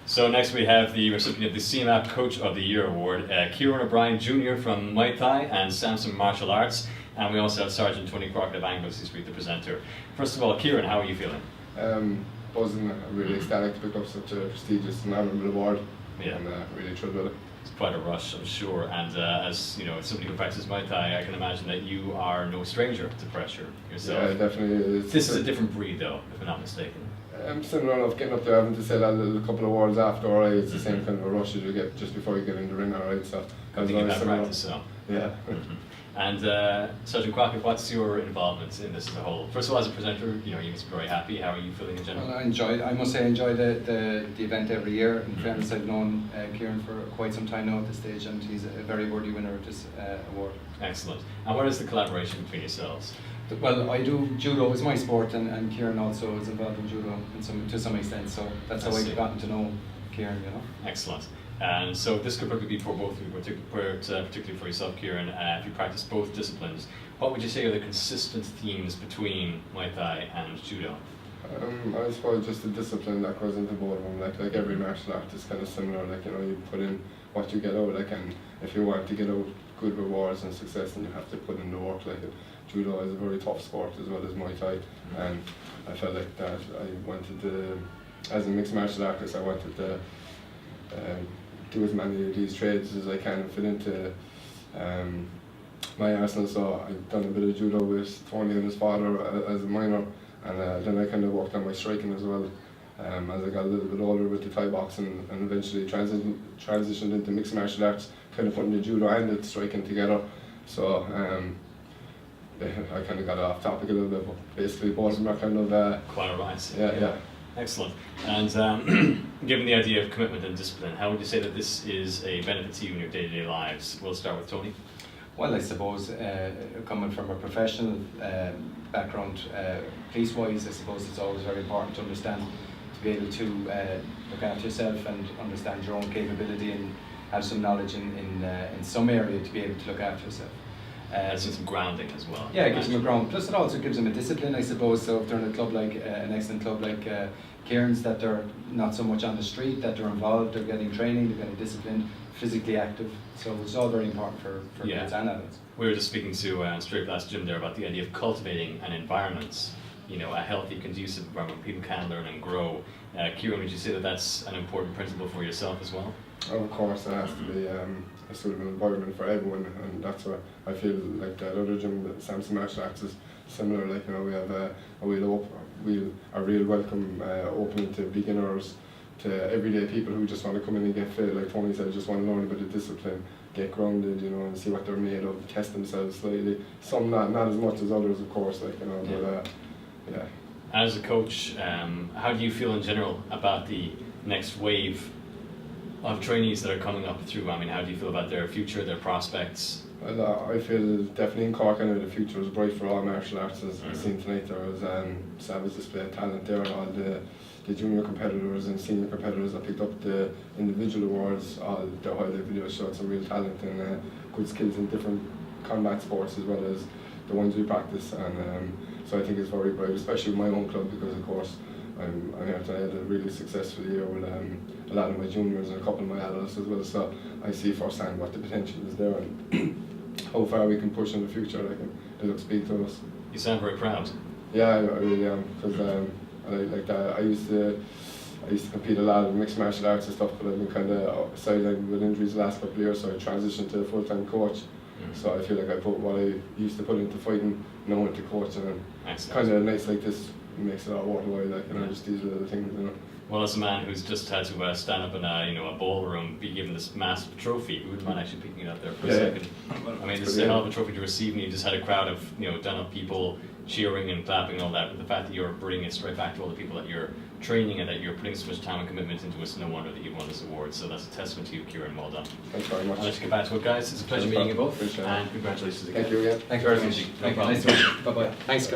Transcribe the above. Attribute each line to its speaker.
Speaker 1: So next we have the recipient of the CMAP Coach of the Year Award, Kieran O'Brien Jr. from Muay Thai and Samson Martial Arts. And we also have Sergeant Tony Crockett of Angles this week, the presenter. First of all, Kieran, how are you feeling?
Speaker 2: Buzzing, really ecstatic to pick up such a prestigious and honourable award.
Speaker 1: Yeah.
Speaker 2: And really thrilled with it.
Speaker 1: It's quite a rush, I'm sure. And as you know, somebody who practices Muay Thai, I can imagine that you are no stranger to pressure yourself.
Speaker 2: Yeah, definitely.
Speaker 1: This is a different breed, though, if I'm not mistaken.
Speaker 2: Similar enough, getting up there, having to say that a couple of words after, alright, it's the same kind of a rush as you get just before you get in the ring, alright, so...
Speaker 1: I think about practice, so...
Speaker 2: Yeah.
Speaker 1: And Sergeant Crockett, what's your involvement in this as a whole? First of all, as a presenter, you know, you must be very happy. How are you feeling in general?
Speaker 3: Well, I must say I enjoy the event every year. In fairness, I've known Kieran for quite some time now at this stage, and he's a very worthy winner of this award.
Speaker 1: Excellent. And what is the collaboration between yourselves?
Speaker 3: Well, I do judo is my sport, and Kieran also is involved in judo to some extent. So that's how I've gotten to know Kieran. You know.
Speaker 1: Excellent. And so this could probably be for both of you, particularly for yourself, Kieran. If you practice both disciplines, what would you say are the consistent themes between Muay Thai and judo?
Speaker 2: I suppose just the discipline that goes into both of them. Like every martial art is kind of similar. Like, you know, you put in what you get out. Like, and if you want to get out good rewards and success, then you have to put in the work. Like, judo is a very tough sport as well as Muay Thai, and I felt like that I wanted to, as a mixed martial artist, I wanted to do as many of these trades as I can and fit into my arsenal. So I've done a bit of judo with Tony and his father as a minor, and then I kind of worked on my striking as well as I got a little bit older with the Thai boxing, and eventually transitioned into mixed martial arts, kind of putting the judo and the striking together. So I kind of got off topic a little bit, but basically both of them are kind of
Speaker 1: quite a rise.
Speaker 2: Yeah.
Speaker 1: Excellent. And given the idea of commitment and discipline, how would you say that this is a benefit to you in your day-to-day lives? We'll start with Tony.
Speaker 3: Well, I suppose coming from a professional background, police-wise, I suppose it's always very important to understand, to be able to look after yourself and understand your own capability and have some knowledge in some area to be able to look after yourself.
Speaker 1: So some grounding as well.
Speaker 3: Yeah, it gives them a ground. Plus, it also gives them a discipline, I suppose. So if they're in a club like an excellent club like Kieran's, that they're not so much on the street, that they're involved, they're getting training, they're getting disciplined, physically active. So it's all very important for kids and adults.
Speaker 1: We were just speaking to Straight Blast Jim there about the idea of cultivating an environment, you know, a healthy, conducive environment where people can learn and grow. Kieran, would you say that that's an important principle for yourself as well?
Speaker 2: Oh, of course, it has to be a suitable environment for everyone, and that's what I feel like the other gym, the Samson Martial Arts, is similar. Like, you know, we have a real welcome opening to beginners, to everyday people who just want to come in and get fit. Like Tony said, just want to learn a bit of discipline, get grounded, you know, and see what they're made of, test themselves slightly. Some not as much as others, of course. Like, you know, but yeah.
Speaker 1: As a coach, how do you feel in general about the next wave of trainees that are coming up through? I mean, how do you feel about their future, their prospects?
Speaker 2: Well, I feel definitely in Cork, the future is bright for all martial arts. As I've seen tonight, there was savage display of talent there, and all the junior competitors and senior competitors that picked up the individual awards. All the highlight videos showed some real talent and good skills in different combat sports as well as the ones we practice, and so I think it's very bright, especially with my own club, because of course I'm here tonight. I had a really successful year with a lot of my juniors and a couple of my adults as well, so I see firsthand what the potential is there and how far we can push in the future. Like, it looks big to us.
Speaker 1: You sound very proud.
Speaker 2: Yeah, I really am, because I used to compete a lot in mixed martial arts and stuff, but I've been kind of sidelined with injuries the last couple of years, so I transitioned to a full-time coach. So I feel like I put what I used to put into fighting now into coaching, and kind of nights like this makes it all worthwhile. Like, you know, just these little things, you know.
Speaker 1: Well, as a man who's just had to stand up in a ballroom, be given this massive trophy, who wouldn't mind actually picking it up there for a second? I mean, this is a hell of a trophy to receive, and you just had a crowd of done-up people cheering and clapping and all that. But the fact that you're bringing it straight back to all the people that you're training and that you're putting so much time and commitment into, it's no wonder that you've won this award. So that's a testament to you, Kieran. Well done.
Speaker 2: Thanks very much.
Speaker 1: I'll let you get back to it, guys. It's a pleasure meeting you both, and congratulations again.
Speaker 2: Thank you again.
Speaker 3: Thank you very much. Thank you. Nice to meet you. Bye bye. Thanks, guys.